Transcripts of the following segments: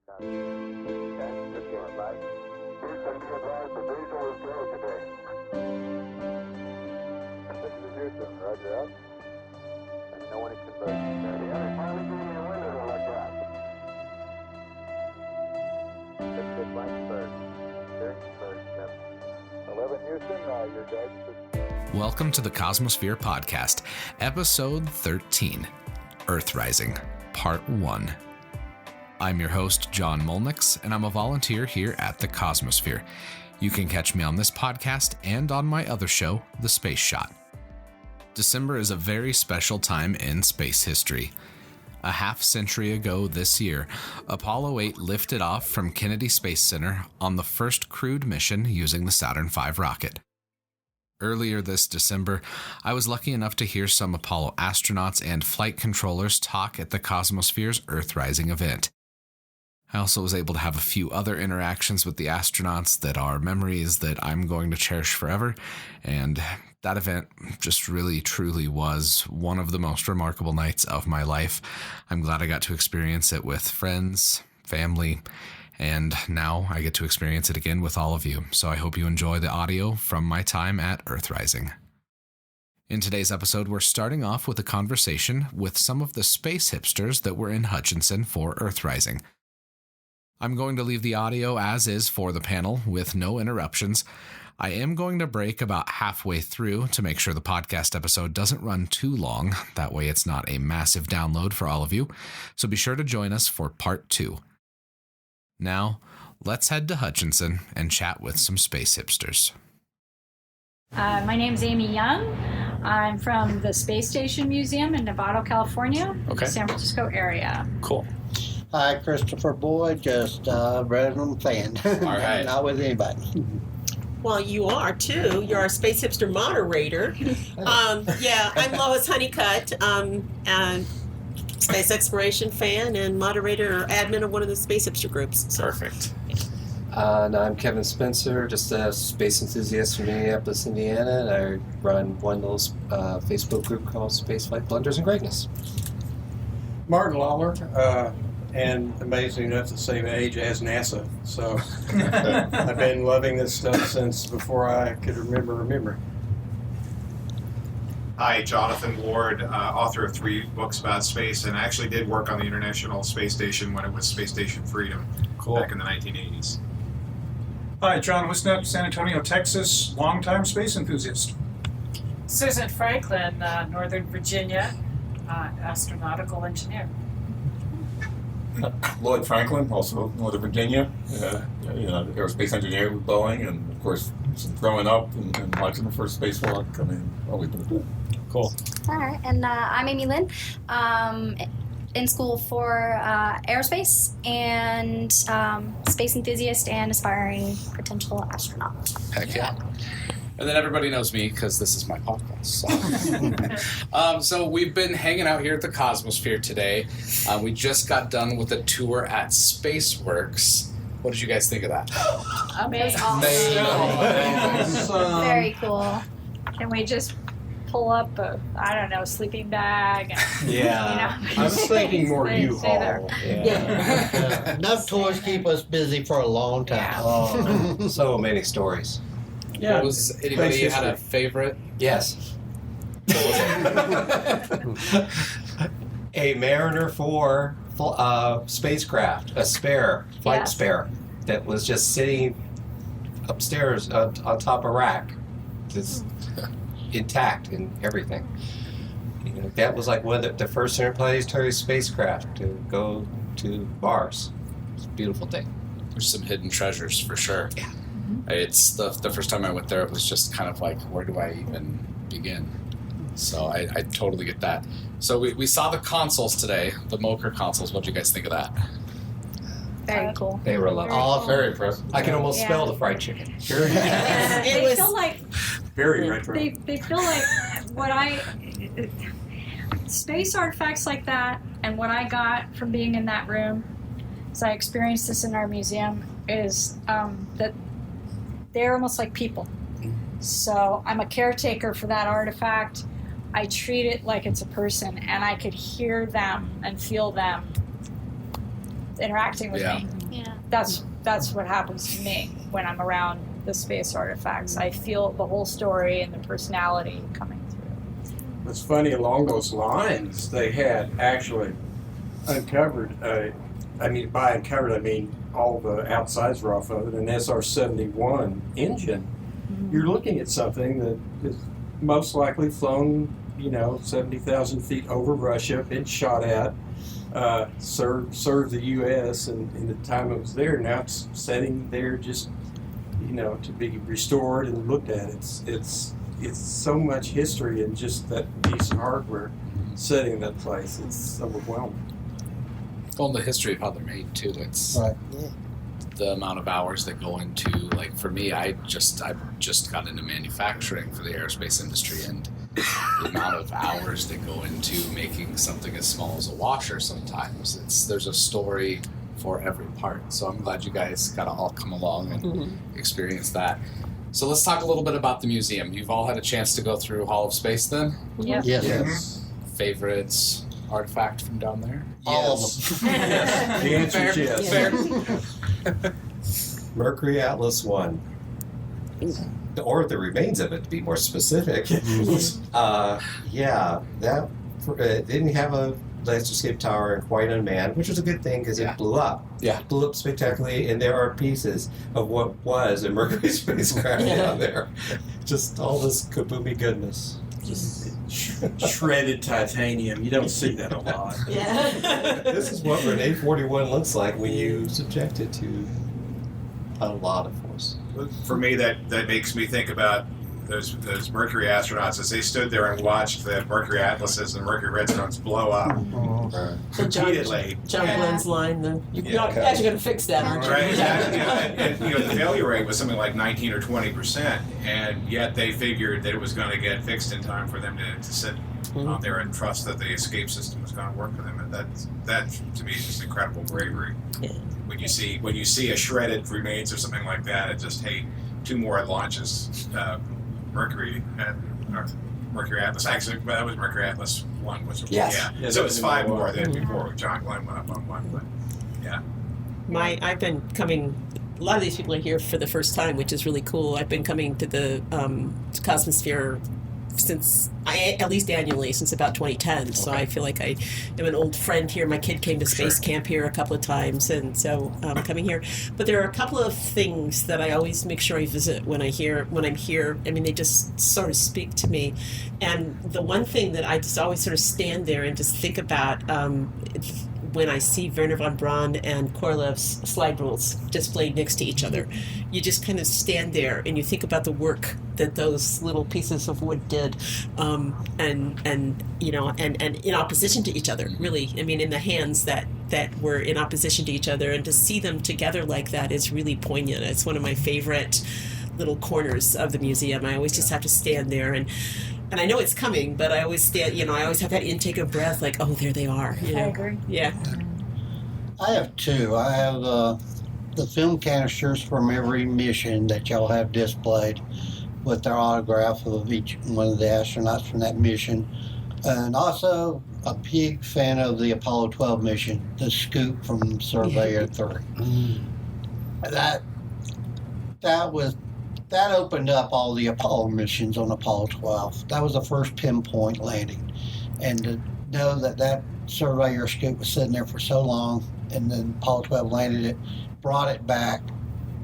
Houston, be advised the visual is go today. This is Houston, roger out. Let me know when it converts. Yeah, they're finally getting your window to look out. That's good, blank bird. Steering bird, yep. 11 Houston, your guidance is... Welcome to the Cosmosphere Podcast, Episode 13, Earthrising, Part 1. I'm your host, John Molnix, and I'm a volunteer here at the Cosmosphere. You can catch me on this podcast and on my other show, The Space Shot. December is a very special time in space history. A half-century ago this year, Apollo 8 lifted off from Kennedy Space Center on the first crewed mission using the Saturn V rocket. Earlier this December, I was lucky enough to hear some Apollo astronauts and flight controllers talk at the Cosmosphere's Earthrising event. I also was able to have a few other interactions with the astronauts that are memories that I'm going to cherish forever, and that event just really, truly was one of the most remarkable nights of my life. I'm glad I got to experience it with friends, family, and now I get to experience it again with all of you, so I hope you enjoy the audio from my time at Earthrising. In today's episode, we're starting off with a conversation with some of the space hipsters that were in Hutchinson for Earthrising. I'm going to leave the audio as is for the panel with no interruptions. I am going to break about halfway through to make sure the podcast episode doesn't run too long. That way it's not a massive download for all of you. So be sure to join us for part 2. Now, let's head to Hutchinson and chat with some space hipsters. My name's Amy Young. I'm from the Space Station Museum in Novato, California, San Francisco area. Cool. Hi, Christopher Boyd, just a random fan. All right. Not with anybody. Well, you are too. You're our Space Hipster moderator. I'm Lois Honeycutt, and space exploration fan and moderator or admin of one of the Space Hipster groups. So. Perfect. And I'm Kevin Spencer, just a space enthusiast from Minneapolis, Indiana, and I run one of those Facebook group called Spaceflight Blunders and Greatness. Martin Lawler, and amazing enough, the same age as NASA. So I've been loving this stuff since before I could remember. Hi, Jonathan Ward, author of 3 books about space, and I actually did work on the International Space Station when it was Space Station Freedom back in the 1980s. Hi, John Wisnett, San Antonio, Texas, longtime space enthusiast. Susan Franklin, Northern Virginia, astronautical engineer. Lloyd Franklin, also Northern Virginia, aerospace engineer with Boeing, and of course, growing up and watching the first spacewalk. I mean, always been cool. Cool. All right, and I'm Amy Lynn, in school for aerospace and space enthusiast and aspiring potential astronaut. Heck yeah. And then everybody knows me because this is my podcast. So we've been hanging out here at the Cosmosphere today. We just got done with a tour at SpaceWorks. What did you guys think of that? Amazing. Awesome. Very cool. Can we just pull up a, sleeping bag? And, Yeah. I was thinking more U-Haul. Yeah. Enough tours keep us busy for a long time. Yeah. Oh, so many stories. Yeah. Was anybody had a favorite? Yes. A Mariner 4 spacecraft, a flight spare, that was just sitting upstairs on top of a rack, just intact and everything. That was like one of the first interplanetary spacecraft to go to Mars. It's a beautiful thing. There's some hidden treasures for sure. Yeah. It's the first time I went there, it was just kind of like, where do I even begin? So I totally get that. So we saw the consoles today, the Mocher consoles. What did you guys think of that? Very cool. They were lovely. Very impressive. I can almost smell the fried chicken. They feel like Very retro. They feel like space artifacts like that, and what I got from being in that room, as I experienced this in our museum, is that they're almost like people. So I'm a caretaker for that artifact. I treat it like it's a person, and I could hear them and feel them interacting with Yeah. me. Yeah. That's what happens to me when I'm around the space artifacts. I feel the whole story and the personality coming through. It's funny, along those lines, they had actually uncovered, by uncovered, I mean all the outsides were off of it, an SR-71 engine. You're looking at something that is most likely flown, 70,000 feet over Russia, been shot at, served the U.S. and in the time it was there. Now it's sitting there just, to be restored and looked at. It's so much history in just that piece of hardware sitting in that place. It's overwhelming. Well, the history of how they're made too. It's Right. the amount of hours that go into, like for me, I've just got into manufacturing for the aerospace industry, and the amount of hours that go into making something as small as a washer. Sometimes there's a story for every part. So I'm glad you guys got to all come along and experience that. So let's talk a little bit about the museum. You've all had a chance to go through Hall of Space then? Yep. Yes. Favorites artifact from down there? All of them. Yes. The answer is yes. Mercury Atlas 1. Or the remains of it, to be more specific. That didn't have a laser escape tower and quite unmanned, which was a good thing because it blew up. Yeah. It blew up spectacularly, and there are pieces of what was a Mercury spacecraft down there. Just all this kaboomy goodness. Just shredded titanium. You don't see that a lot. Yeah. This is what Renee 41 looks like when you subject it to a lot of force. For me, that makes me think about those Mercury astronauts as they stood there and watched the Mercury Atlases and Mercury Redstones blow up repeatedly. John Glenn's line, you guys are going to fix that, aren't you? Right, exactly. And the failure rate was something like 19 or 20%, and yet they figured that it was going to get fixed in time for them to sit out there and trust that the escape system was going to work for them. And that to me is just incredible bravery. Yeah. When you see a shredded remains or something like that, it just 2 more launches. Mercury Atlas. Actually, that was Mercury Atlas 1. Yes. Yeah. So it's 5 more than before John Glenn went up on 1. But yeah. I've been coming. A lot of these people are here for the first time, which is really cool. I've been coming to the Cosmosphere at least annually since about 2010. So I feel like I am an old friend here. My kid came to space camp here a couple of times, and so I'm coming here. But there are a couple of things that I always make sure I visit when I'm here. I mean, they just sort of speak to me. And the one thing that I just always sort of stand there and just think about when I see Wernher von Braun and Korolev's slide rules displayed next to each other, you just kind of stand there and you think about the work that those little pieces of wood did, and in opposition to each other, really. I mean, in the hands that were in opposition to each other, and to see them together like that is really poignant. It's one of my favorite little corners of the museum. I always just have to stand there and I know it's coming, but I always stand, I always have that intake of breath, like, oh, there they are. I agree. Yeah. I have 2. I have the film canisters from every mission that y'all have displayed with their autograph of each one of the astronauts from that mission. And also a big fan of the Apollo 12 mission, the scoop from Surveyor 3. That opened up all the Apollo missions on Apollo 12. That was the first pinpoint landing. And to know that Surveyor scoop was sitting there for so long, and then Apollo 12 landed it, brought it back,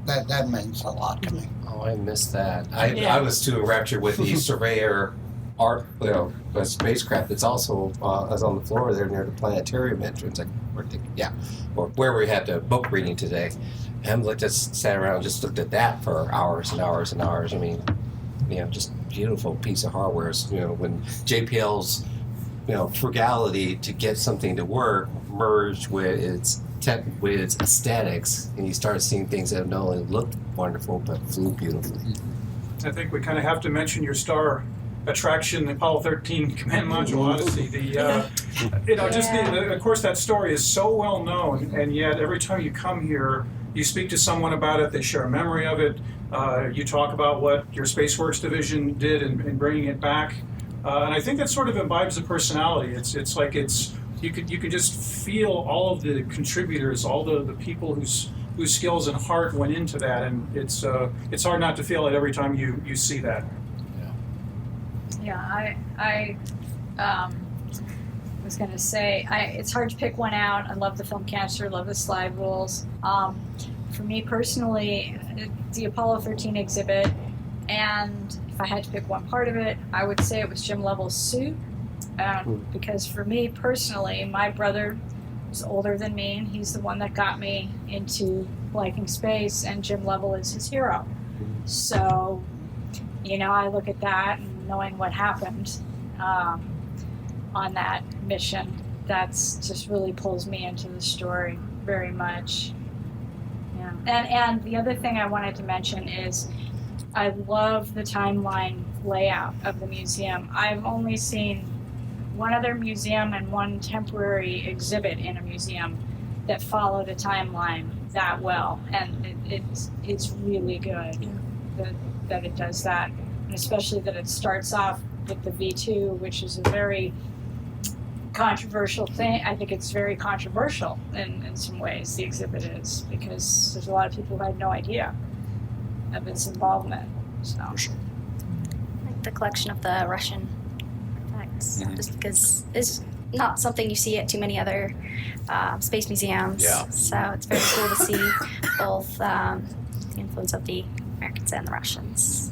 that means a lot to me. Oh, I missed that. I was too enraptured with the Surveyor art, a spacecraft that's also is on the floor there near the planetarium entrance. Or where we had the book reading today. And just sat around and just looked at that for hours and hours and hours. I mean, just beautiful piece of hardware. When JPL's, frugality to get something to work merged with its aesthetics, and you start seeing things that not only looked wonderful but flew beautifully. I think we kind of have to mention your star attraction, the Apollo 13 Command Module Odyssey. Of course, that story is so well known, and yet every time you come here, you speak to someone about it, they share a memory of it, you talk about what your SpaceWorks division did in bringing it back, and I think that sort of imbibes the personality. It's like it's you could just feel all of the contributors, all the people whose skills and heart went into that, and it's hard not to feel it every time you see that. Yeah, I was going to say, it's hard to pick one out. I love the film canister, love the slide rules. For me personally, the Apollo 13 exhibit, and if I had to pick one part of it, I would say it was Jim Lovell's suit, because for me personally, my brother was older than me, and he's the one that got me into liking space, and Jim Lovell is his hero. So, I look at that and knowing what happened on that mission, that's just really pulls me into the story very much. Yeah. And the other thing I wanted to mention is I love the timeline layout of the museum. I've only seen one other museum and one temporary exhibit in a museum that followed a timeline that well, and it's really good that it does that, and especially that it starts off with the V2, which is a very controversial thing. I think it's very controversial in some ways, the exhibit is, because there's a lot of people who had no idea of its involvement. So. Like the collection of the Russian artifacts, just because it's not something you see at too many other space museums. Yeah. So it's very cool to see both the influence of the Americans and the Russians.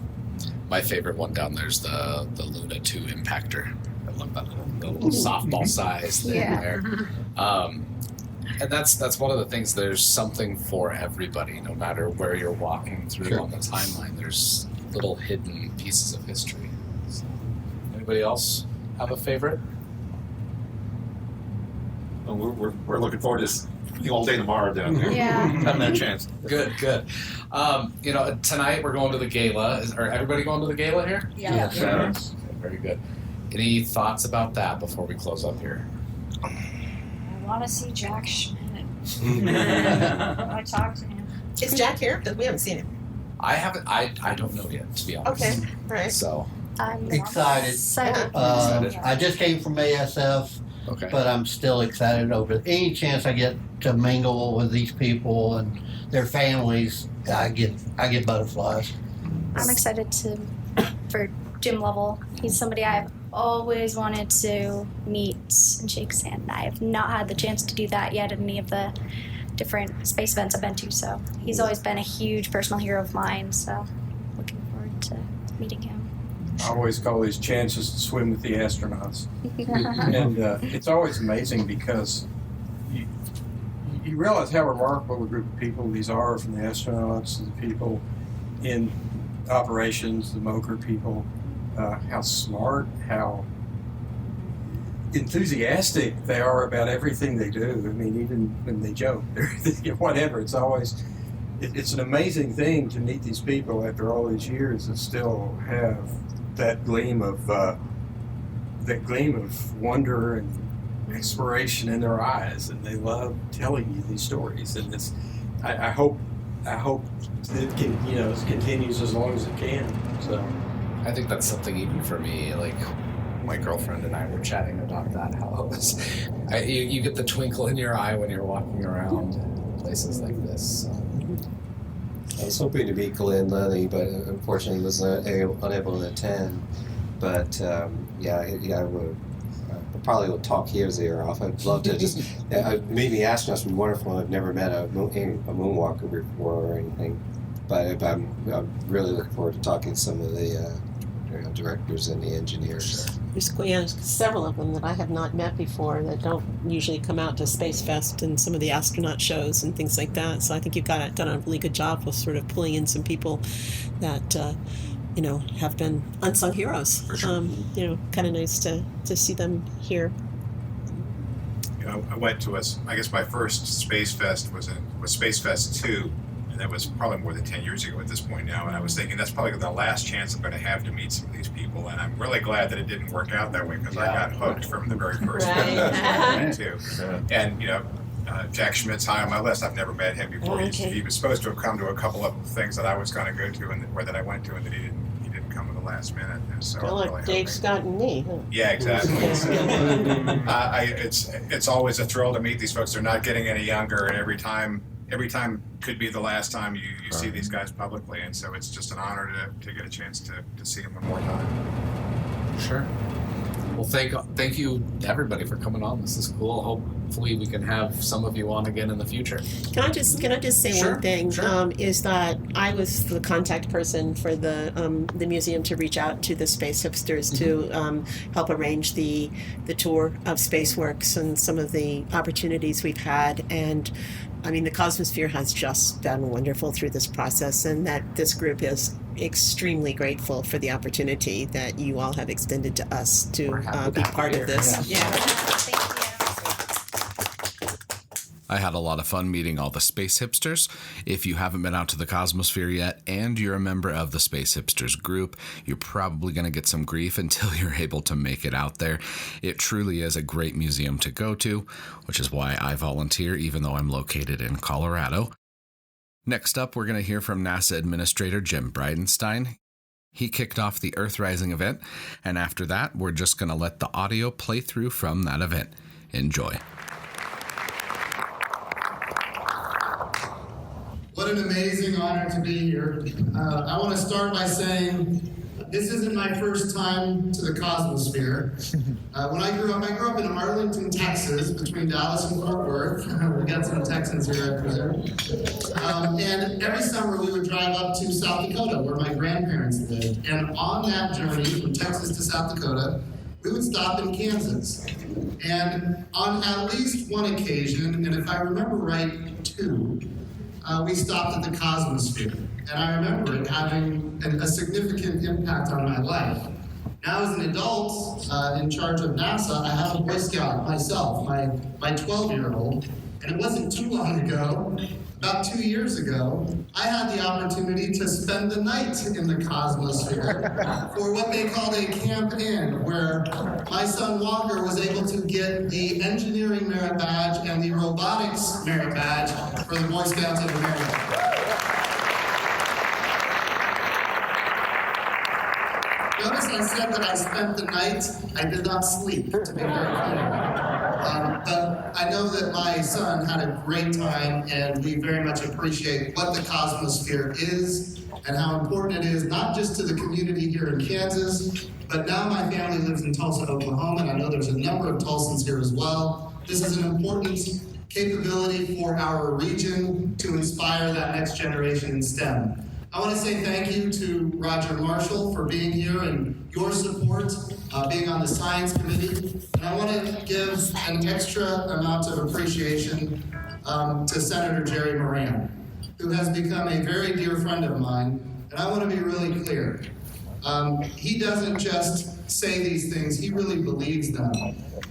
My favorite one down there is the Luna 2 impactor. I love that little softball size thing there. And that's one of the things. There's something for everybody, no matter where you're walking through on the timeline. There's little hidden pieces of history. So, anybody else have a favorite? Well, we're looking forward to the all day tomorrow down there. Yeah. Having that chance. Good. Tonight we're going to the gala. Are everybody going to the gala here? Yeah. Okay, very good. Any thoughts about that before we close up here? I want to see Jack Schmidt. I talked to him. Is Jack here? Because we haven't seen him. I haven't. I don't know yet, to be honest. Okay, all right. So I'm Excited. excited. I just came from ASF, okay. but I'm still excited over any chance I get to mingle with these people and their families. I get butterflies. I'm excited for Jim Lovell. He's somebody I've always wanted to meet and shake his hand. I have not had the chance to do that yet at any of the different space events I've been to, so he's always been a huge personal hero of mine, so looking forward to meeting him. I always call these chances to swim with the astronauts. And it's always amazing because you realize how remarkable a group of people these are, from the astronauts to the people in operations, the MOCR people, how smart, how enthusiastic they are about everything they do. I mean, even when they joke, whatever, it's always, it's an amazing thing to meet these people after all these years and still have that gleam of wonder and exploration in their eyes, and they love telling you these stories. And it's, I hope it continues as long as it can. So I think that's something even for me, like my girlfriend and I were chatting about that, how it was, you get the twinkle in your eye when you're walking around places like this. So. I was hoping to meet Glenn Lenny, but unfortunately was unable to attend. But I would probably talk his ear off. I'd love to just meet the astronauts. Would be wonderful. I've never met a moonwalker before or anything, but I'm really looking forward to talking to some of the directors and the engineers. There's several of them that I have not met before that don't usually come out to Space Fest and some of the astronaut shows and things like that. So I think you've done a really good job of sort of pulling in some people that have been unsung heroes. For sure. Kind of nice to see them here. I went to I guess my first Space Fest was Space Fest 2. And that was probably more than 10 years ago at this point now. And I was thinking that's probably the last chance I'm going to have to meet some of these people. And I'm really glad that it didn't work out that way, because I got hooked from the very first one too. And Jack Schmidt's high on my list. I've never met him before. Okay. He was supposed to have come to a couple of things that I was going to go to, or that I went to, and that he didn't come to the last minute. And so Feel I'm like really Dave, hoping- Scott, and me. Huh? Yeah, exactly. It's always a thrill to meet these folks. They're not getting any younger, and every time could be the last time you see these guys publicly, and so it's just an honor to get a chance to see them one more time. Sure. Well, thank you everybody for coming on. This is cool. Hopefully we can have some of you on again in the future. Can I just say Sure, one thing? sure. Is that I was the contact person for the museum to reach out to the Space Hipsters to help arrange the tour of Spaceworks and some of the opportunities we've had. And I mean, the Cosmosphere has just been wonderful through this process, and that this group is extremely grateful for the opportunity that you all have extended to us to be part of this. Yeah. Thank you. I had a lot of fun meeting all the Space Hipsters. If you haven't been out to the Cosmosphere yet and you're a member of the Space Hipsters group, you're probably going to get some grief until you're able to make it out there. It truly is a great museum to go to, which is why I volunteer even though I'm located in Colorado. Next up, we're going to hear from NASA Administrator Jim Bridenstine. He kicked off the Earthrising event, and after that, we're just going to let the audio play through from that event. Enjoy. What an amazing honor to be here. I want to start by saying this isn't my first time to the Cosmosphere. When I grew up in Arlington, Texas, between Dallas and Fort Worth. We got some Texans here, I presume. And every summer we would drive up to South Dakota, where my grandparents lived. And on that journey from Texas to South Dakota, we would stop in Kansas. And on at least one occasion, and if I remember right, two, we stopped at the Cosmosphere. And I remember it having a significant impact on my life. Now as an adult in charge of NASA, I have a Boy Scout myself, my 12-year-old. And it wasn't too long ago, about 2 years ago, I had the opportunity to spend the night in the Cosmosphere for what they called a Camp In, where my son Walker was able to get the Engineering Merit Badge and the Robotics Merit Badge for the Boy Scouts of America. Notice I said that I spent the night. I did not sleep, to be very clear. But I know that my son had a great time, and we very much appreciate what the Cosmosphere is and how important it is, not just to the community here in Kansas, but now my family lives in Tulsa, Oklahoma, and I know there's a number of Tulsans here as well. This is an important capability for our region to inspire that next generation in STEM. I want to say thank you to Roger Marshall for being here and your support, being on the Science Committee. And I want to give an extra amount of appreciation to Senator Jerry Moran, who has become a very dear friend of mine. And I want to be really clear. He doesn't just say these things, he really believes them.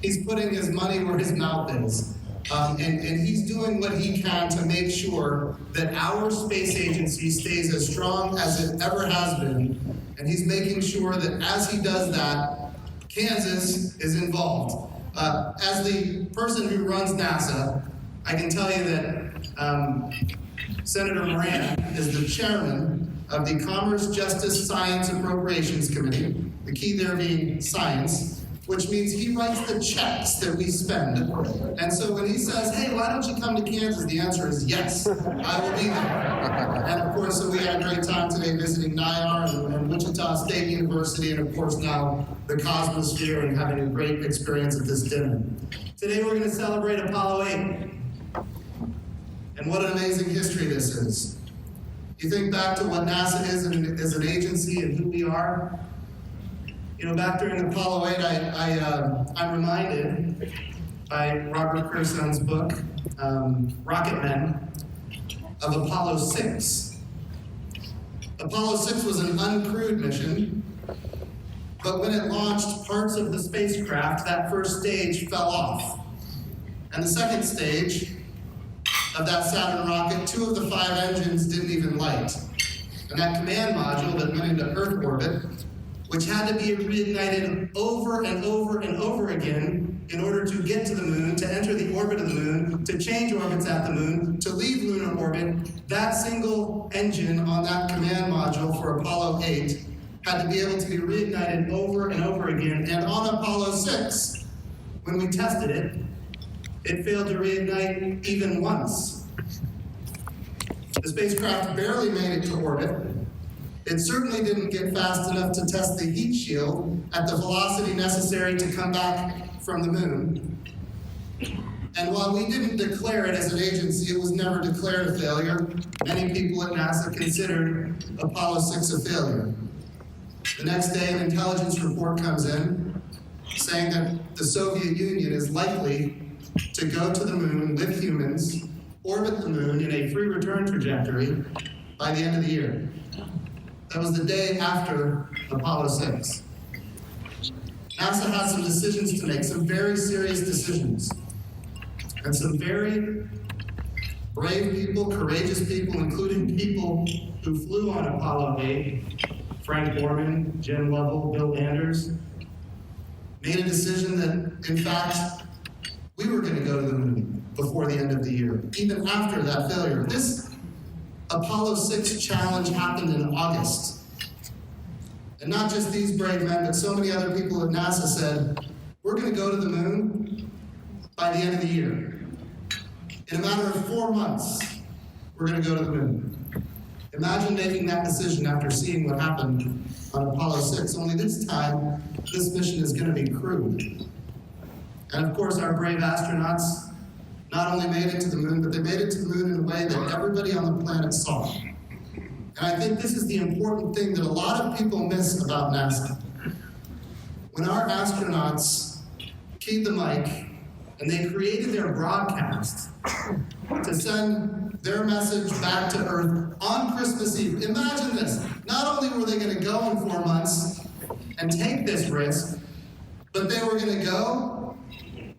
He's putting his money where his mouth is. And he's doing what he can to make sure that our space agency stays as strong as it ever has been. And he's making sure that as he does that, Kansas is involved. As the person who runs NASA, I can tell you that Senator Moran is the chairman of the Commerce, Justice, Science, Appropriations Committee, the key there being science, which means he writes the checks that we spend. And so when he says, hey, why don't you come to Kansas? The answer is yes, I will be there. And of course, so we had a great time today visiting NIAR and Wichita State University, and of course now the Cosmosphere, and having a great experience at this dinner. Today we're going to celebrate Apollo 8. And what an amazing history this is. You think back to what NASA is as an agency and who we are. You know, back during Apollo 8, I'm reminded by Robert Kurson's book, Rocket Men, of Apollo 6. Apollo 6 was an uncrewed mission, but when it launched parts of the spacecraft, that first stage fell off. And the second stage of that Saturn rocket, 2 of the 5 engines didn't even light. And that command module that went into Earth orbit, which had to be reignited over and over and over again in order to get to the moon, to enter the orbit of the moon, to change orbits at the moon, to leave lunar orbit, that single engine on that command module for Apollo 8 had to be able to be reignited over and over again. And on Apollo 6, when we tested it, it failed to reignite even once. The spacecraft barely made it to orbit. It certainly didn't get fast enough to test the heat shield at the velocity necessary to come back from the moon. And while we didn't declare it as an agency, it was never declared a failure. Many people at NASA considered Apollo 6 a failure. The next day, an intelligence report comes in saying that the Soviet Union is likely to go to the moon with humans, orbit the moon in a free return trajectory by the end of the year. That was the day after Apollo 6. NASA had some decisions to make, some very serious decisions. And some very brave people, courageous people, including people who flew on Apollo 8, Frank Borman, Jim Lovell, Bill Anders, made a decision that, in fact, we were going to go to the moon before the end of the year, even after that failure. This Apollo 6 challenge happened in August. And not just these brave men, but so many other people at NASA said, we're going to go to the moon by the end of the year. In a matter of 4 months, we're going to go to the moon. Imagine making that decision after seeing what happened on Apollo 6, only this time, this mission is going to be crewed. And of course, our brave astronauts not only made it to the moon, but they made it to the moon in a way that everybody on the planet saw. And I think this is the important thing that a lot of people miss about NASA. When our astronauts keyed the mic and they created their broadcast to send their message back to Earth on Christmas Eve. Imagine this. Not only were they going to go in 4 months and take this risk, but they were going to go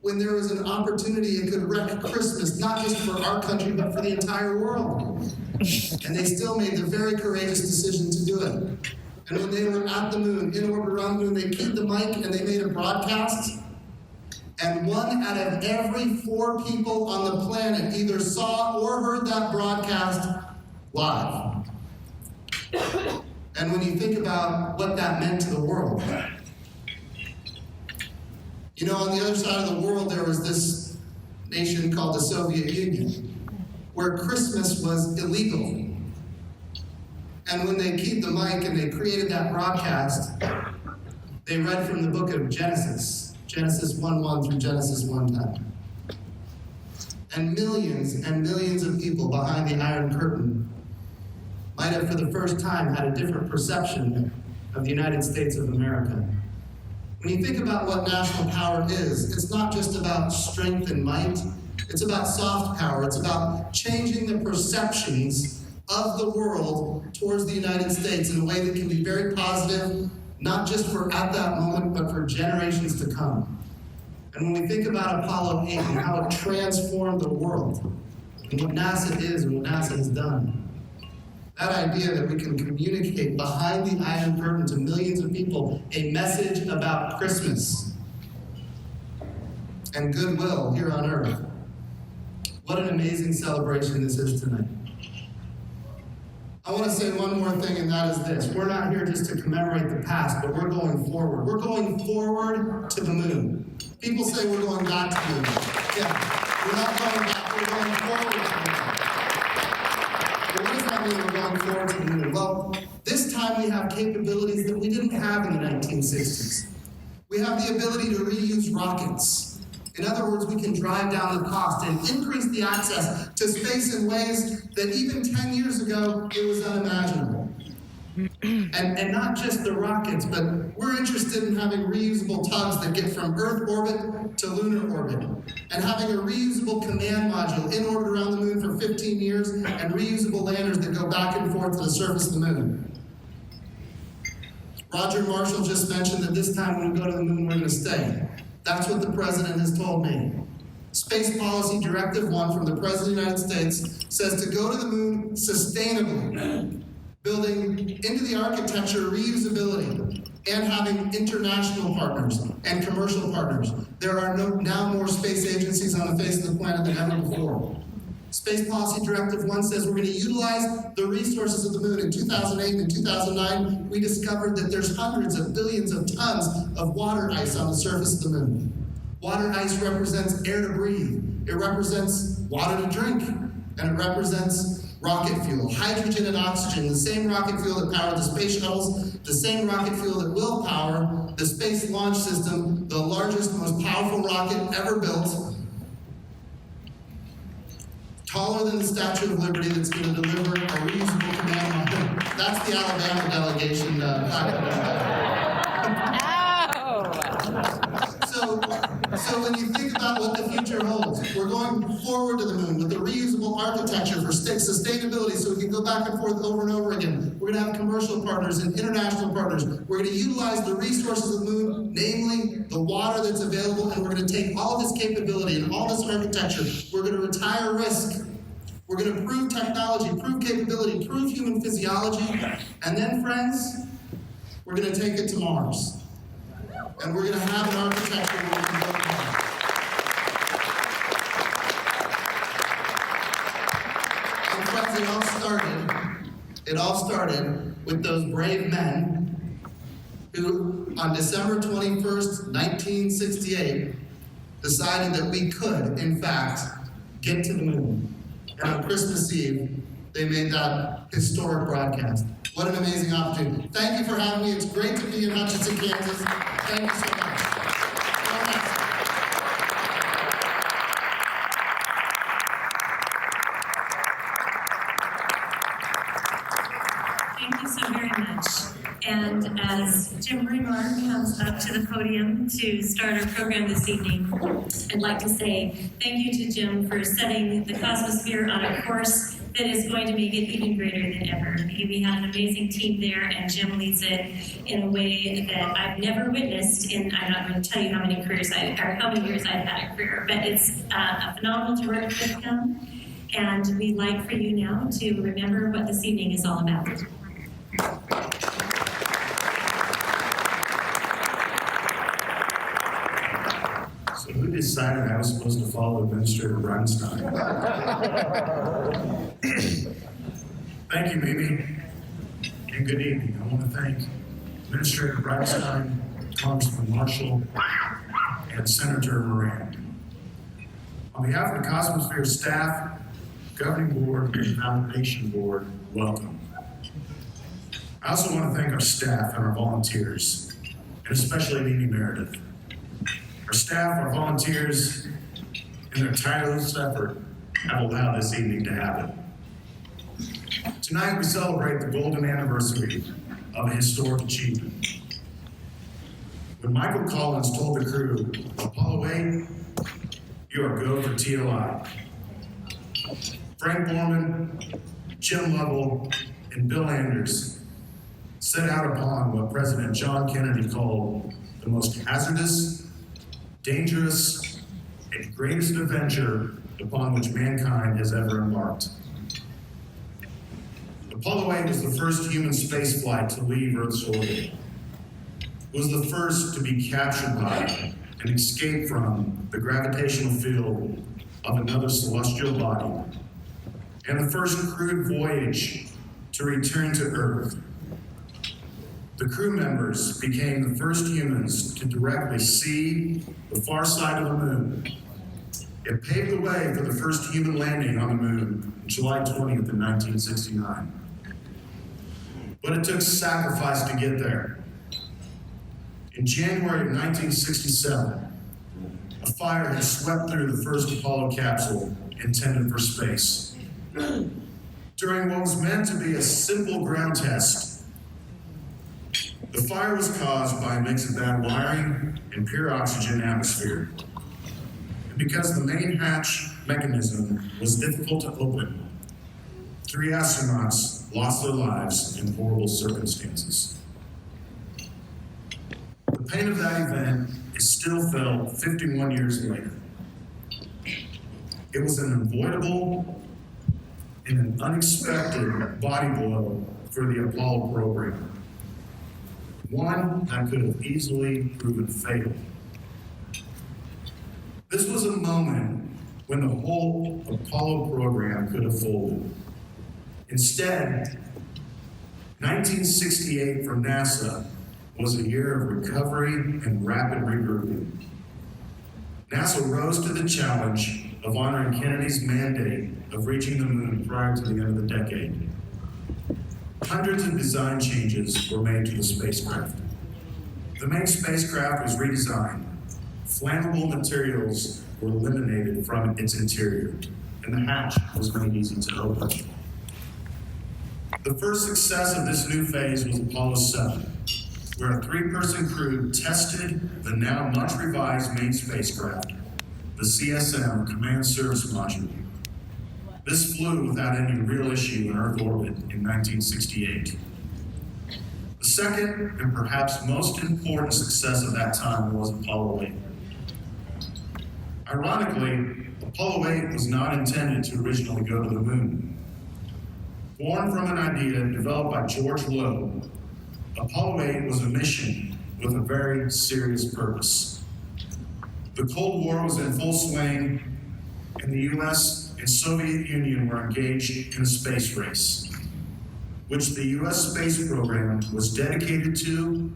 when there was an opportunity it could wreck Christmas, not just for our country, but for the entire world. And they still made the very courageous decision to do it. And when they were at the moon, in orbit around the moon, they keyed the mic and they made a broadcast. And 1 out of every 4 people on the planet either saw or heard that broadcast live. And when you think about what that meant to the world, you know, on the other side of the world, there was this nation called the Soviet Union, where Christmas was illegal. And when they keyed the mic and they created that broadcast, they read from the book of Genesis 1:1 through Genesis 1:10. And millions of people behind the Iron Curtain might have for the first time had a different perception of the United States of America. When you think about what national power is, it's not just about strength and might, it's about soft power. It's about changing the perceptions of the world towards the United States in a way that can be very positive, not just for at that moment, but for generations to come. And when we think about Apollo 8 and how it transformed the world, and what NASA is and what NASA has done, that idea that we can communicate behind the Iron Curtain to millions of people a message about Christmas and goodwill here on Earth. What an amazing celebration this is tonight. I want to say one more thing, and that is this. We're not here just to commemorate the past, but we're going forward. We're going forward to the moon. People say we're going back to the moon. Yeah, we're not going back, we're going forward to the moon. But what does that mean, we're going forward to the moon? Well, this time we have capabilities that we didn't have in the 1960s. We have the ability to reuse rockets. In other words, we can drive down the cost and increase the access to space in ways that even 10 years ago, it was unimaginable. And not just the rockets, but we're interested in having reusable tugs that get from Earth orbit to lunar orbit, and having a reusable command module in orbit around the moon for 15 years, and reusable landers that go back and forth to the surface of the moon. Roger Marshall just mentioned that this time when we go to the moon, we're going to stay. That's what the President has told me. Space Policy Directive 1 from the President of the United States says to go to the moon sustainably, building into the architecture reusability, and having international partners and commercial partners. There are now more space agencies on the face of the planet than ever before. Space Policy Directive 1 says we're going to utilize the resources of the moon. In 2008 and 2009, we discovered that there's hundreds of billions of tons of water ice on the surface of the moon. Water ice represents air to breathe. It represents water to drink. And it represents rocket fuel. Hydrogen and oxygen, the same rocket fuel that powered the space shuttles, the same rocket fuel that will power the Space Launch System, the largest, most powerful rocket ever built. Taller than the Statue of Liberty, that's going to deliver a reusable command module. That's the Alabama delegation. So when you think about what the future holds, we're going forward to the moon with a reusable architecture for sustainability, so we can go back and forth over and over again. We're going to have commercial partners and international partners. We're going to utilize the resources of the moon, namely the water that's available, and we're going to take all this capability and all this architecture. We're going to retire risk. We're going to prove technology, prove capability, prove human physiology, and then, friends, we're going to take it to Mars. And we're going to have an architecture where we can go to Mars. And friends, it all started with those brave men who, on December 21st, 1968, decided that we could, in fact, get to the moon. And on Christmas Eve, they made that historic broadcast. What an amazing opportunity. Thank you for having me. It's great to be in Hutchinson, Kansas. Thank you so much. Thank you so very much. And as Jim Remar comes up to the podium to start our program this evening, I'd like to say thank you to Jim for setting the Cosmosphere on a course that is going to make it even greater than ever. We have an amazing team there, and Jim leads it in a way that I've never witnessed. And I'm not going to tell you how many years I've had a career, but it's phenomenal to work with him. And we'd like for you now to remember what this evening is all about. So who decided I was supposed to follow Administrator Bridenstine? Thank you, Mimi, and good evening. I want to thank Administrator Bridenstine, Congressman Marshall, and Senator Moran. On behalf of the Cosmosphere staff, Governing Board, and Foundation Board, welcome. I also want to thank our staff and our volunteers, and especially Mimi Meredith. Our staff, our volunteers, and their tireless effort have allowed this evening to happen. Tonight we celebrate the golden anniversary of a historic achievement. When Michael Collins told the crew, Apollo 8, you are go for TLI. Frank Borman, Jim Lovell, and Bill Anders set out upon what President John Kennedy called the most hazardous, dangerous, and greatest adventure upon which mankind has ever embarked. Apollo 8 was the first human spaceflight to leave Earth's orbit. It was the first to be captured by and escape from the gravitational field of another celestial body, and the first crewed voyage to return to Earth. The crew members became the first humans to directly see the far side of the moon. It paved the way for the first human landing on the moon on July 20th in 1969. But it took sacrifice to get there. In January of 1967, a fire had swept through the first Apollo capsule intended for space. During what was meant to be a simple ground test, the fire was caused by a mix of bad wiring and pure oxygen atmosphere. And because the main hatch mechanism was difficult to open, 3 astronauts lost their lives in horrible circumstances. The pain of that event is still felt 51 years later. It was an avoidable and an unexpected body blow for the Apollo program. One that could have easily proven fatal. This was a moment when the whole Apollo program could have folded. Instead, 1968 for NASA was a year of recovery and rapid regrouping. NASA rose to the challenge of honoring Kennedy's mandate of reaching the moon prior to the end of the decade. Hundreds of design changes were made to the spacecraft. The main spacecraft was redesigned. Flammable materials were eliminated from its interior, and the hatch was made easy to open. The first success of this new phase was Apollo 7, where a 3-person crew tested the now much revised main spacecraft, the CSM Command Service Module. This flew without any real issue in Earth orbit in 1968. The second and perhaps most important success of that time was Apollo 8. Ironically, Apollo 8 was not intended to originally go to the moon. Born from an idea developed by George Low, Apollo 8 was a mission with a very serious purpose. The Cold War was in full swing, and the US and Soviet Union were engaged in a space race, which the US space program was dedicated to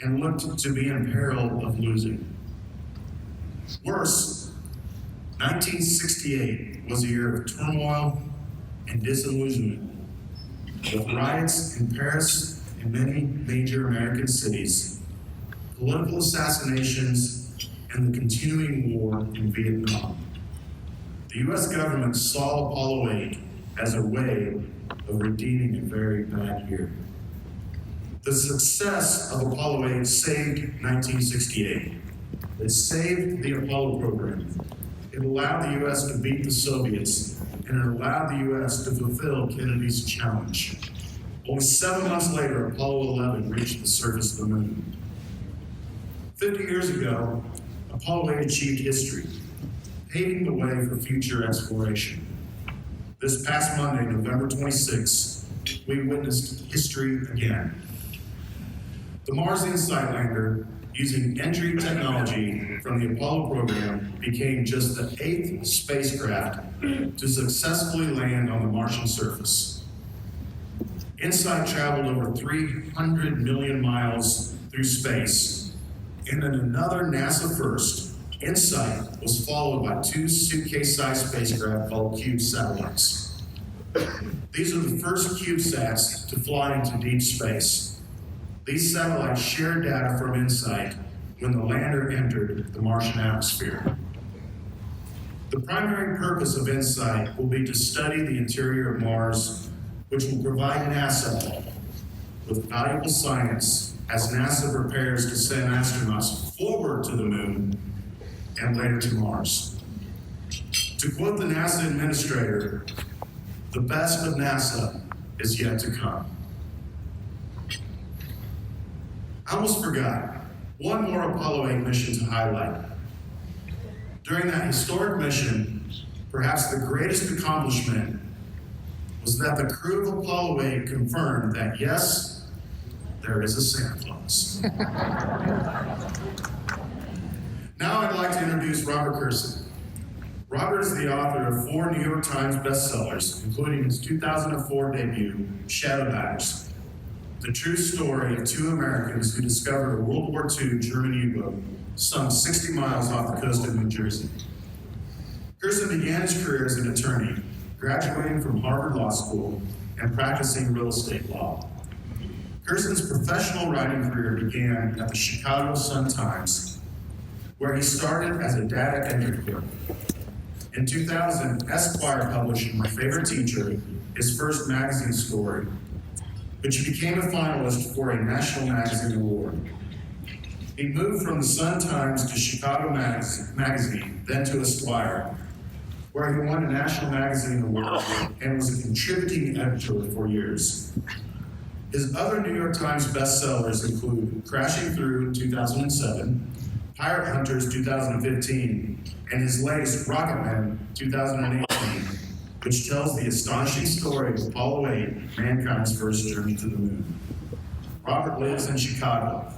and looked to be in peril of losing. Worse, 1968 was a year of turmoil and disillusionment, with riots in Paris and many major American cities, political assassinations, and the continuing war in Vietnam. The U.S. government saw Apollo 8 as a way of redeeming a very bad year. The success of Apollo 8 saved 1968. It saved the Apollo program. It allowed the U.S. to beat the Soviets, and it allowed the U.S. to fulfill Kennedy's challenge. Only 7 months later, Apollo 11 reached the surface of the moon. 50 years ago, Apollo 8 achieved history, paving the way for future exploration. This past Monday, November 26, we witnessed history again. The Mars InSight lander, using entry technology from the Apollo program, became just the 8th spacecraft to successfully land on the Martian surface. InSight traveled over 300 million miles through space, and in another NASA first, InSight was followed by 2 suitcase-sized spacecraft called Cube satellites. These are the first CubeSats to fly into deep space. These satellites shared data from InSight when the lander entered the Martian atmosphere. The primary purpose of InSight will be to study the interior of Mars, which will provide NASA with valuable science as NASA prepares to send astronauts forward to the moon and later to Mars. To quote the NASA Administrator, "The best of NASA is yet to come." I almost forgot one more Apollo 8 mission to highlight. During that historic mission, perhaps the greatest accomplishment was that the crew of Apollo 8 confirmed that, yes, there is a Santa Claus. Now I'd like to introduce Robert Kurson. Robert is the author of 4 New York Times bestsellers, including his 2004 debut, Shadowdives, the true story of 2 Americans who discovered a World War II German U-boat some 60 miles off the coast of New Jersey. Kurson began his career as an attorney, graduating from Harvard Law School and practicing real estate law. Kurson's professional writing career began at the Chicago Sun-Times, where he started as a data entry clerk. In 2000, Esquire published My Favorite Teacher, his first magazine story, which he became a finalist for a National Magazine Award. He moved from the Sun-Times to Chicago Magazine, then to Esquire, where he won a National Magazine Award and was a contributing editor for years. His other New York Times bestsellers include Crashing Through 2007, Pirate Hunters 2015, and his latest Rocketman 2018, which tells the astonishing story of Apollo 8, mankind's first journey to the moon. Robert lives in Chicago.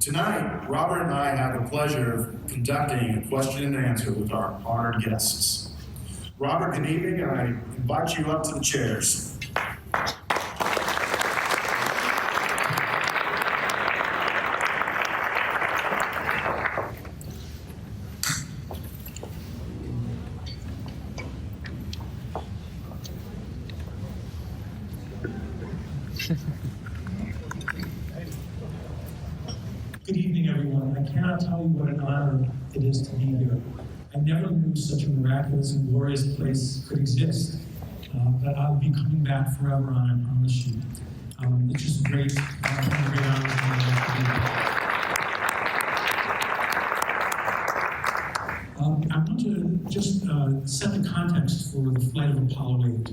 Tonight, Robert and I have the pleasure of conducting a question and answer with our honored guests. Robert, good evening, and I invite you up to the chairs. Good evening, everyone. I cannot tell you what an honor it is to be here. I never knew such a miraculous and glorious place could exist, but I'll be coming back forever on, I promise you. It's just great, great honor to be here. I want to just set the context for the flight of Apollo 8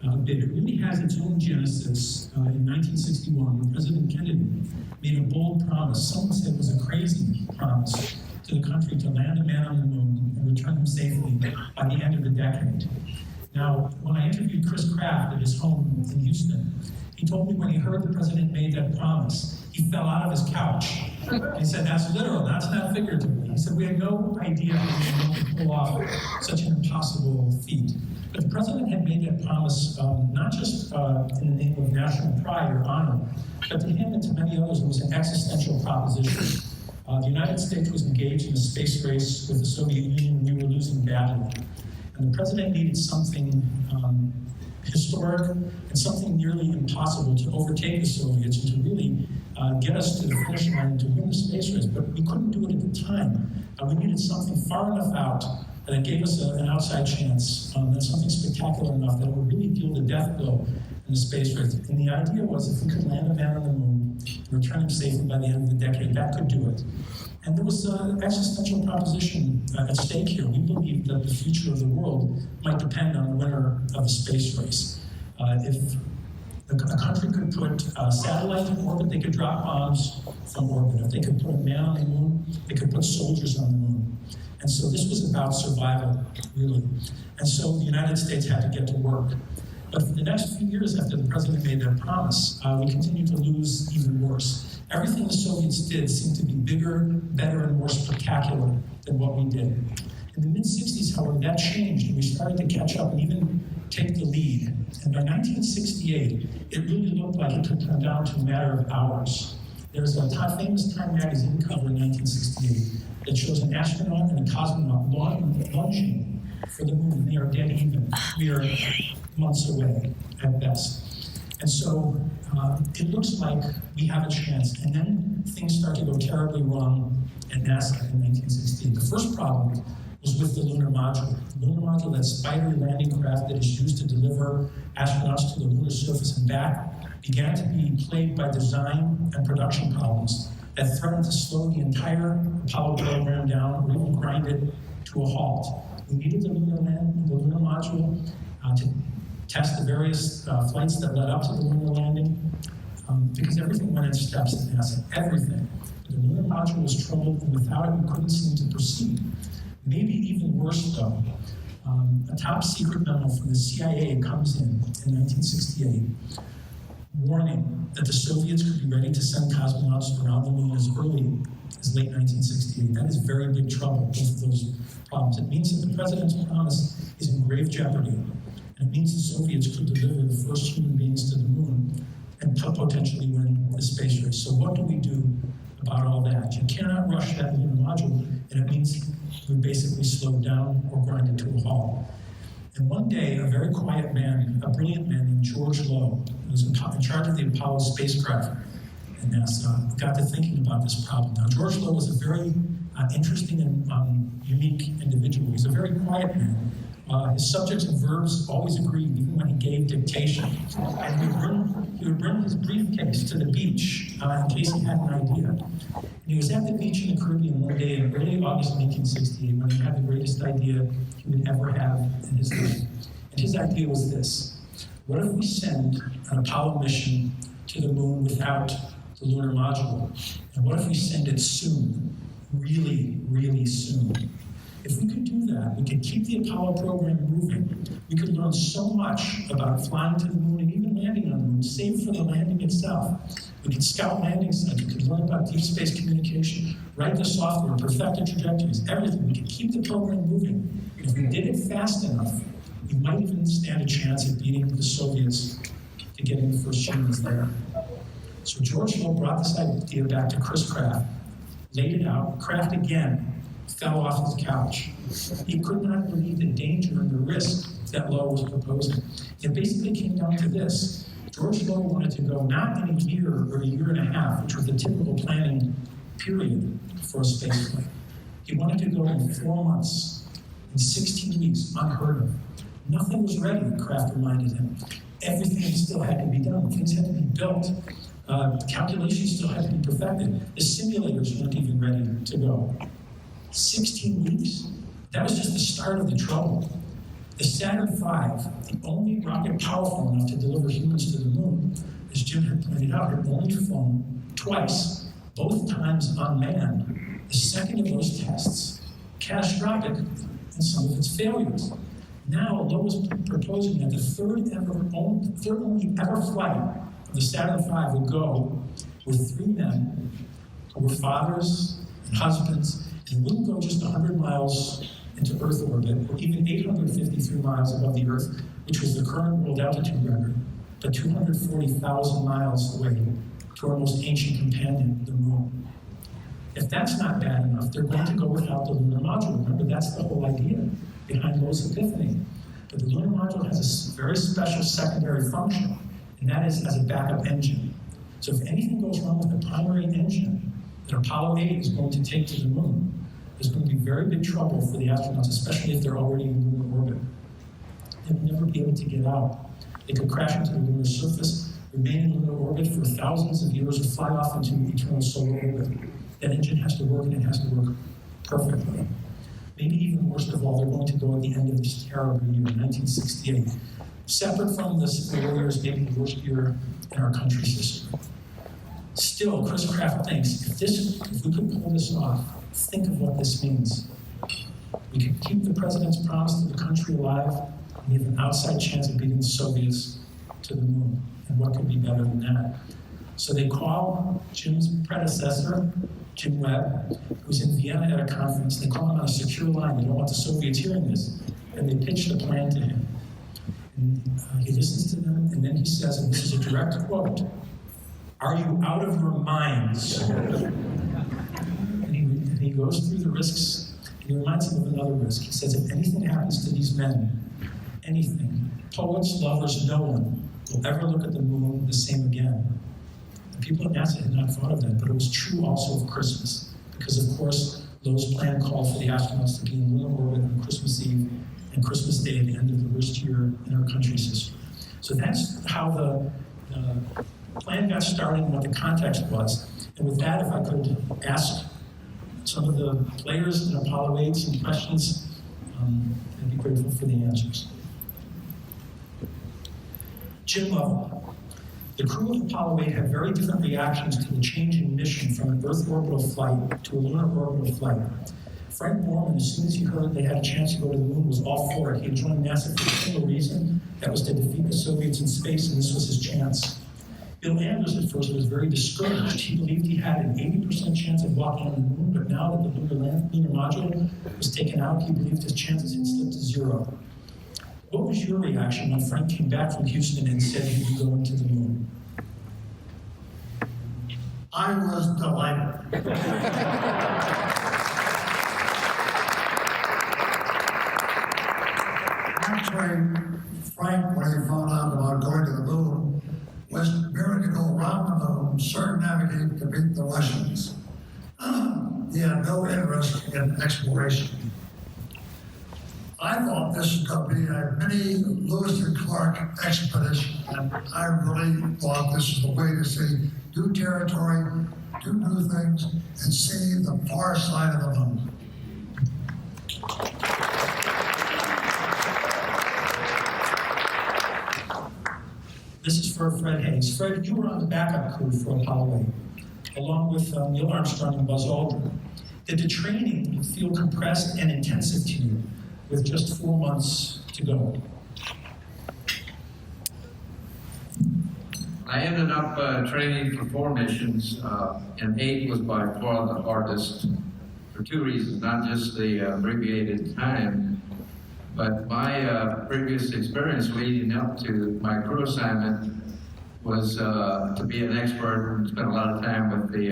a bit. It really has its own genesis in 1961 when President Kennedy made a bold promise. Some said it was a crazy promise to the country to land a man on the moon and return him safely by the end of the decade. Now, when I interviewed Chris Kraft at his home in Houston, he told me when he heard the president made that promise, he fell out of his couch. He said, that's literal, that's not figuratively. He said, we had no idea how we could pull off such an impossible feat. But the president had made that promise not just in the name of national pride or honor, but to him and to many others, it was an existential proposition. The United States was engaged in a space race with the Soviet Union, and we were losing badly. And the president needed something historic and something nearly impossible to overtake the Soviets and to really get us to the finish line and to win the space race. But we couldn't do it at the time. We needed something far enough out that it gave us an outside chance, and something spectacular enough that it would really deal the death blow in the space race. And the idea was if we could land a man on the moon and return him safely by the end of the decade, that could do it. And there was an existential proposition at stake here. We believed that the future of the world might depend on the winner of the space race. If a country could put satellites in orbit, they could drop bombs from orbit. If they could put a man on the moon, they could put soldiers on the moon. And so this was about survival, really. And so the United States had to get to work. But for the next few years after the president made that promise, we continued to lose even worse. Everything the Soviets did seemed to be bigger, better, and more spectacular than what we did. In the mid-60s, however, that changed, and we started to catch up and even take the lead. And by 1968, it really looked like it could come down to a matter of hours. There's a famous Time magazine cover in 1968 that shows an astronaut and a cosmonaut lunging for the moon, and they are dead even. We are months away at best. And so it looks like we have a chance. And then things start to go terribly wrong at NASA in 1968. The first problem was with the lunar module. The lunar module, that spidery landing craft that is used to deliver astronauts to the lunar surface and back, began to be plagued by design and production problems that threatened to slow the entire Apollo program down or even grind it to a halt. We needed the lunar module to test the various flights that led up to the lunar landing, because everything went in steps at NASA, everything. The lunar module was troubled, and without it, we couldn't seem to proceed. Maybe even worse, though, a top secret memo from the CIA comes in 1968, warning that the Soviets could be ready to send cosmonauts around the moon as early as late 1968. That is very big trouble, both of those problems. It means that the president's promise is in grave jeopardy. And it means the Soviets could deliver the first human beings to the moon and potentially win the space race. So what do we do about all that? You cannot rush that lunar module, and it means we basically slow down or grind it to a halt. And one day, a very quiet man, a brilliant man named George Low, who was in charge of the Apollo spacecraft at NASA, got to thinking about this problem. Now, George Low was a very interesting and unique individual. He was a very quiet man. His subjects and verbs always agreed, even when he gave dictation. And he would bring his briefcase to the beach in case he had an idea. And he was at the beach in the Caribbean one day in early August 1968 when he had the greatest idea he would ever have in his life. And his idea was this: what if we send an Apollo mission to the moon without the lunar module? And what if we send it soon, really, really soon? If we could do that, we could keep the Apollo program moving. We could learn so much about flying to the moon and even landing on the moon, save for the landing itself. We could scout landing sites, we could learn about deep space communication, write the software, perfect the trajectories, everything. We could keep the program moving. And if we did it fast enough, we might even stand a chance at beating the Soviets to getting the first humans there. So George Low brought this idea back to Chris Kraft, laid it out. Kraft again fell off his couch. He could not believe the danger and the risk that Low was proposing. It basically came down to this. George Low wanted to go not in a year or a year and a half, which was the typical planning period for a space flight. He wanted to go in 4 months, in 16 weeks, unheard of. Nothing was ready, Kraft reminded him. Everything still had to be done. Things had to be built. Calculations still had to be perfected. The simulators weren't even ready to go. 16 weeks? That was just the start of the trouble. The Saturn V, the only rocket powerful enough to deliver humans to the moon, as Jim had pointed out, had only flown twice, both times unmanned. The second of those tests, catastrophic in some of its failures. Now, Low was proposing that the third only ever flight of the Saturn V would go with 3 men who were fathers and husbands, and wouldn't go just 100 miles into Earth orbit, or even 853 miles above the Earth, which was the current world altitude record, but 240,000 miles away to our most ancient companion, the Moon. If that's not bad enough, they're going to go without the lunar module. Remember, that's the whole idea behind Low's epiphany. But the lunar module has a very special secondary function, and that is as a backup engine. So if anything goes wrong with the primary engine that Apollo 8 is going to take to the moon, there's going to be very big trouble for the astronauts, especially if they're already in lunar orbit. They would never be able to get out. They could crash into the lunar surface, remain in lunar orbit for thousands of years, or fly off into eternal solar orbit. That engine has to work, and it has to work perfectly. Maybe even worst of all, they're going to go at the end of this terrible year, 1968. Separate from the civil wars, maybe the worst year in our country's history. Still, Chris Kraft thinks, if we could pull this off, think of what this means. We could keep the president's promise to the country alive, and we have an outside chance of beating the Soviets to the moon. And what could be better than that? So they call Jim's predecessor, Jim Webb, who's in Vienna at a conference. They call him on a secure line. They don't want the Soviets hearing this. And they pitch the plan to him. And he listens to them, and then he says, and this is a direct quote, "Are you out of your minds?" And he goes through the risks, and he reminds them of another risk. He says, if anything happens to these men, anything, poets, lovers, no one will ever look at the moon the same again. The people at NASA had not thought of that, but it was true also of Christmas, because of course, Low's plan called for the astronauts to be in lunar orbit on Christmas Eve and Christmas Day at the end of the worst year in our country's history. So that's how the plan got started and what the context was. And with that, if I could ask some of the players in Apollo 8 some questions, I'd be grateful for the answers. Jim Lovell. The crew of Apollo 8 had very different reactions to the change in mission from an Earth orbital flight to a lunar orbital flight. Frank Borman, as soon as he heard they had a chance to go to the moon, was all for it. He had joined NASA for a single reason, that was to defeat the Soviets in space, and this was his chance. Bill Anders at first was very discouraged. He believed he had an 80% chance of walking on the moon, but now that the lunar module was taken out, he believed his chances had slipped to 0. What was your reaction when Frank came back from Houston and said he was going to the moon? I was delighted. Actually, Frank, when he found out about going to the moon, was merely to go around the moon, circumnavigate to beat the Russians. He had no interest in exploration. I thought this was going to be a mini Lewis and Clark expedition, and I really thought this was the way to see new territory, do new things, and see the far side of the moon. This is for Fred Hayes. Fred, you were on the backup crew for Apollo 8, along with Neil Armstrong and Buzz Aldrin. Did the training feel compressed and intensive to you with just 4 months to go? I ended up training for 4 missions, and 8 was by far the hardest for 2 reasons, not just the abbreviated time, but my previous experience leading up to my crew assignment was to be an expert and spend a lot of time with the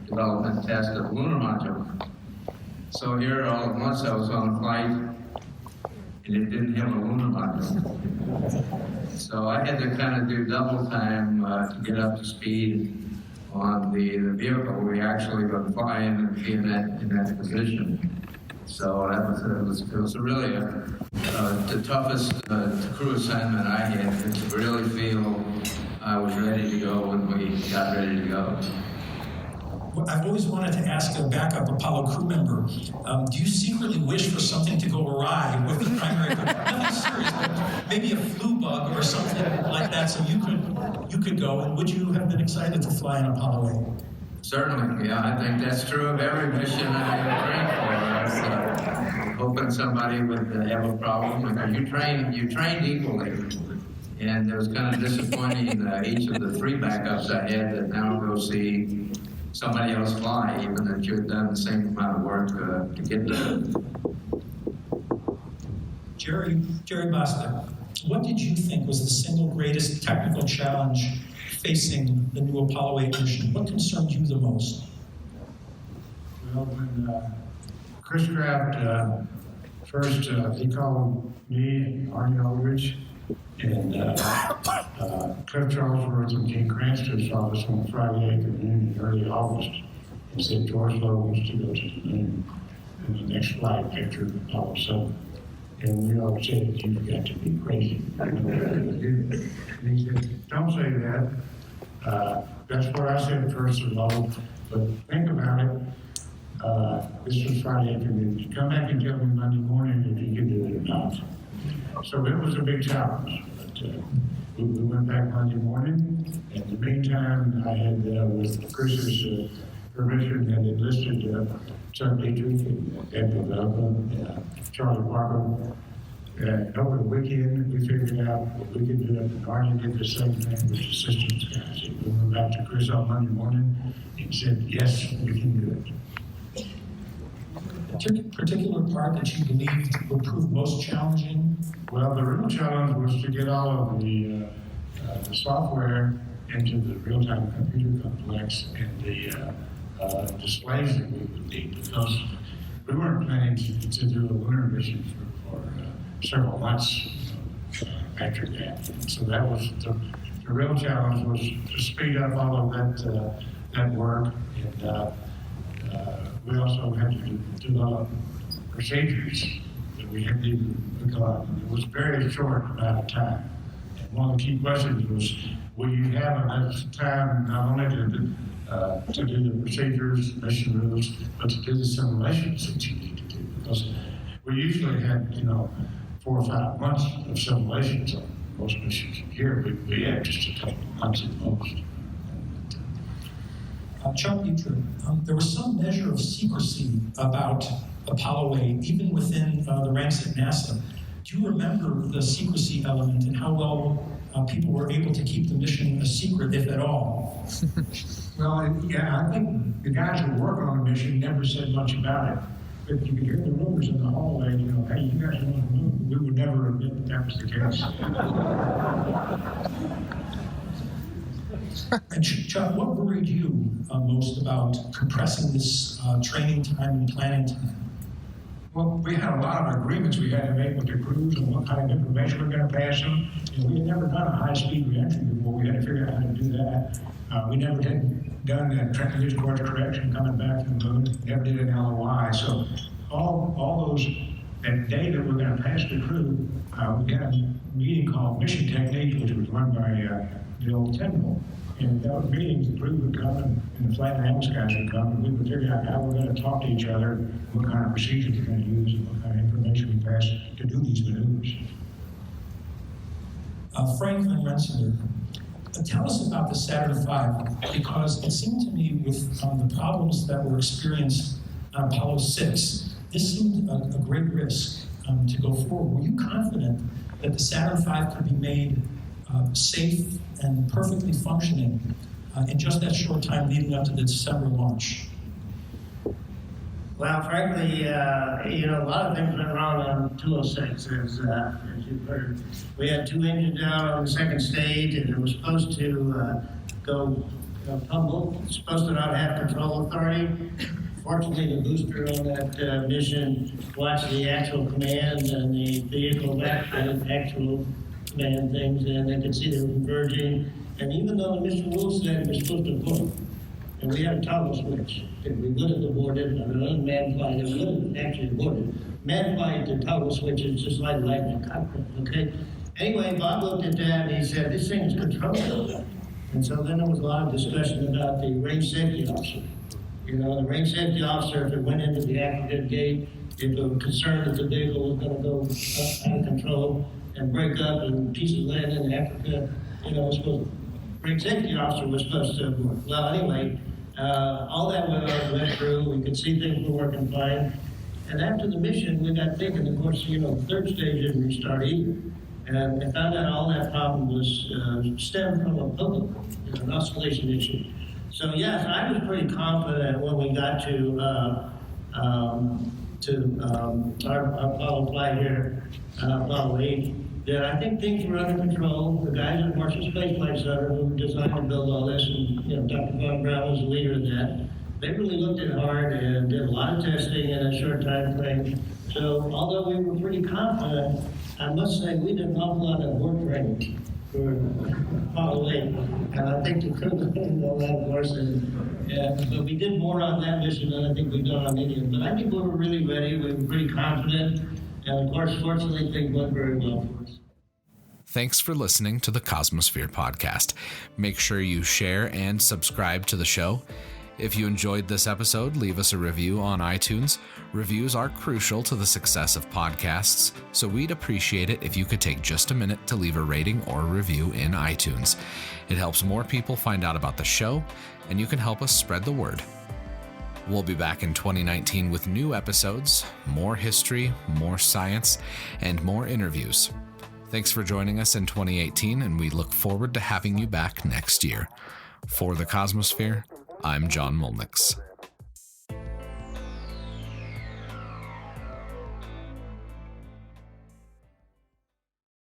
development and test of the lunar module. So here all at once I was on a flight and it didn't have a lunar module. So I had to kind of do double time to get up to speed on the vehicle we actually were flying and be in that position. So it was really the toughest crew assignment I had to really feel I was ready to go when we got ready to go. I've always wanted to ask a backup Apollo crew member, do you secretly wish for something to go awry with the primary crew? Nothing serious, but maybe a flu bug or something like that, so you could go, and would you have been excited to fly in Apollo 8? Certainly, yeah, I think that's true of every mission I ever trained for. I was hoping somebody would have a problem, because you trained equally. And it was kind of disappointing each of the 3 backups I had that now go see somebody else fly, even if you had done the same amount of work to get there. Jerry Bostic, what did you think was the single greatest technical challenge facing the new Apollo 8 mission? What concerned you the most? Well, when Chris Kraft first, he called me, Arnie Aldridge, and Cliff Charlesworth and King Cranston's office on Friday afternoon in early August and said George Lowe wants to go to the moon in the next flight after Apollo 7. And we all said, you've got to be crazy. And he said, don't say that. That's what I said first of all, but think about it. This was Friday afternoon. Come back and tell me Monday morning if you can do it or not. So it was a big challenge. But we went back Monday morning. In the meantime, I had, with Chris's permission, had enlisted Chuck Dietrich and Ed Development, Charlie Parker. Over the weekend, we figured out what we could do it. And Arnie did the same thing with the systems guys. We went back to Chris on Monday morning and said, yes, we can do it. A particular part that you believed would prove most challenging? Well, the real challenge was to get all of the software into the real-time computer complex and the displays that we would need, because we weren't planning to do a lunar mission for several months after that. So that was the real challenge, was to speed up all of that work. And we also had to develop procedures that we hadn't even begun. It was a very short amount of time. And one of the key questions was, will you have enough time not only to do the procedures, mission rules, but to do the simulations that you need to do? Because we usually had, 4 or 5 months of simulations on most missions. Here we had just a couple of months at most. Chuck Dietrich, there was some measure of secrecy about Apollo 8, even within the ranks at NASA. Do you remember the secrecy element and how well people were able to keep the mission a secret, if at all? Well, yeah, I think the guys who work on the mission never said much about it. But you could hear the rumors in the hallway, hey, you guys are on the moon. We would never admit that was the case. And Chuck, what worried you most about compressing this training time and planning time? Well, we had a lot of agreements we had to make with the crews on what kind of information we're going to pass them. We had never done a high-speed reentry before. We had to figure out how to do that. We never had done that transition course correction coming back from the moon. Never did an LOI. So all those, that day that we're going to pass the crew, we had a meeting called Mission Technique, which was run by Bill Tindall. And those meetings, the crew would come and the flight dynamics guys would come, and we would figure out how we're going to talk to each other, what kind of procedures we're going to use, and what kind of information we pass to do these maneuvers. Franklin Rensselaer, tell us about the Saturn V, because it seemed to me with the problems that were experienced on Apollo 6, this seemed a great risk to go forward. Were you confident that the Saturn V could be made safe and perfectly functioning in just that short time leading up to the December launch? Well, frankly, a lot of things went wrong on 206, as you've heard. We had 2 engines down on the second stage, and it was supposed to go tumble. It's supposed to not have control authority. Fortunately, the booster on that mission watched the actual command and the vehicle actual command things, and they could see they were converging. And even though the mission rules said we were supposed to put, and we had a toggle switch, if we would have aborted, or unmanned flight, it would have actually aborted. Manned flight, the toggle switch is just like lightning, okay? Anyway, Bob looked at that and he said, this thing is controlled. And so then there was a lot of discussion about the range safety officer. The range safety officer, if it went into the African gate, if they were concerned that the vehicle was going to go out of control and break up and pieces land in Africa, range safety officer was supposed to work. Well, anyway, all that went through. We could see things were working fine. And after the mission, we got thinking, of course, the third stage didn't restart either. And we found out all that problem was stemmed from a public, an oscillation issue. So yes, I was pretty confident when we got to our Apollo flight here, Apollo 8, that I think things were under control. The guys at Marshall Space Flight Center who designed and built all this, and Dr. Von Braun was the leader of that, they really looked at it hard and did a lot of testing in a short time frame. So although we were pretty confident, I must say we did an awful lot of work training for Apollo 8. And I think the crew did all that, of course. But we did more on that mission than I think we've done on any of them. But I think we were really ready. We were pretty confident. And of course, fortunately, things went very well for us. Thanks for listening to the Cosmosphere podcast. Make sure you share and subscribe to the show. If you enjoyed this episode, leave us a review on iTunes. Reviews are crucial to the success of podcasts, so we'd appreciate it if you could take just a minute to leave a rating or review in iTunes. It helps more people find out about the show, and you can help us spread the word. We'll be back in 2019 with new episodes, more history, more science, and more interviews. Thanks for joining us in 2018, and we look forward to having you back next year. For the Cosmosphere, I'm John Molnix.